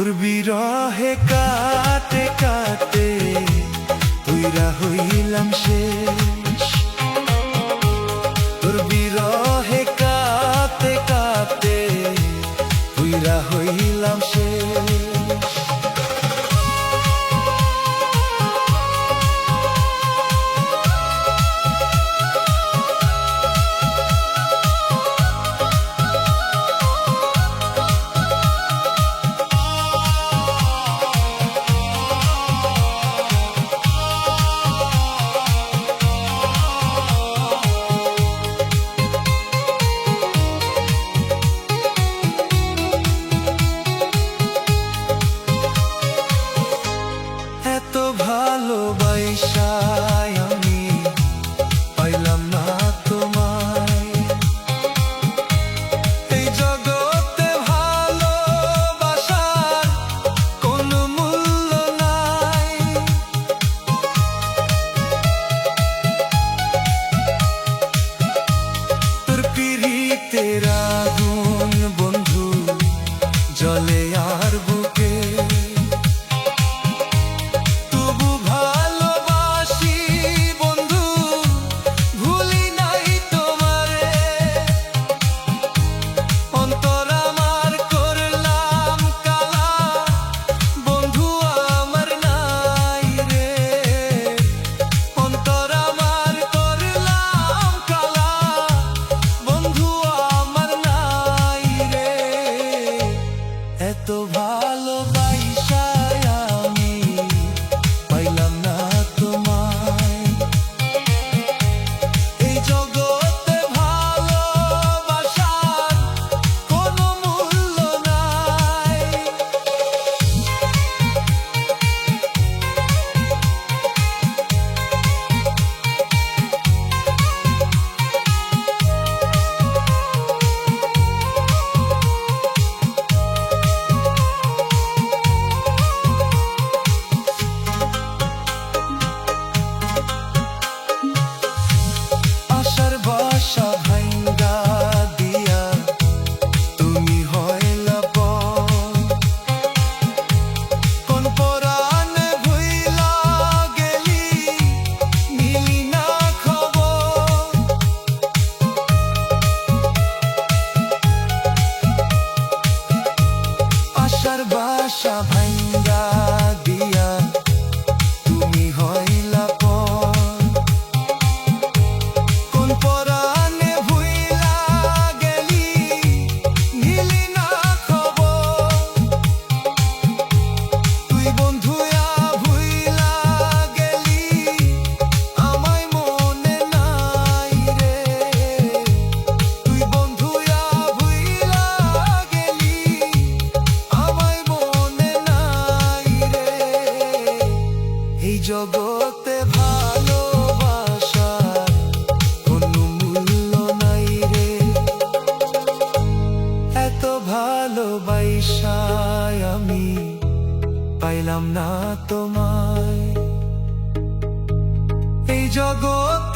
তোর বিরহে কাটে কাটে তুইরা হইলাম শেষ। তোর বিরহে কাটে কাটে তুইরা হইলাম শেষ। ভালোবাসায় আমি পাইলাম না তোমায়, এই জগতে ভালোবাসার কোনো মূল্য নাই। তোর পিরিতের আগুন বন্ধু জ্বলে আর বুকে, এত ভালোবাসায় আমি পাইলাম না তোমায়, এই জগতে ভালোবাসার কোনো মূল্য নাই। বাসা ভাঙ্গা দিয়া তুমি হইলা পর, কোন পরাণে ভুইলা গেলি নিলি না খবর। আশার বাসা ভাঙ্গা দিয়া তুমি হইলা পর, কোন পরাণে ভুইলা গেলি নিলি না খবর। তুই বন্ধুয়া ভুইলা গেলি আমায় মনে নাই রে, তুই বন্ধুয়া ভুইলা গেলি আমায় মনে নাই রে। এই জগতে ভালোবাসার কোনো মূল্য নাই রে, এত ভালোবাসায় আমি পাইলাম না তোমায়, এই জগৎ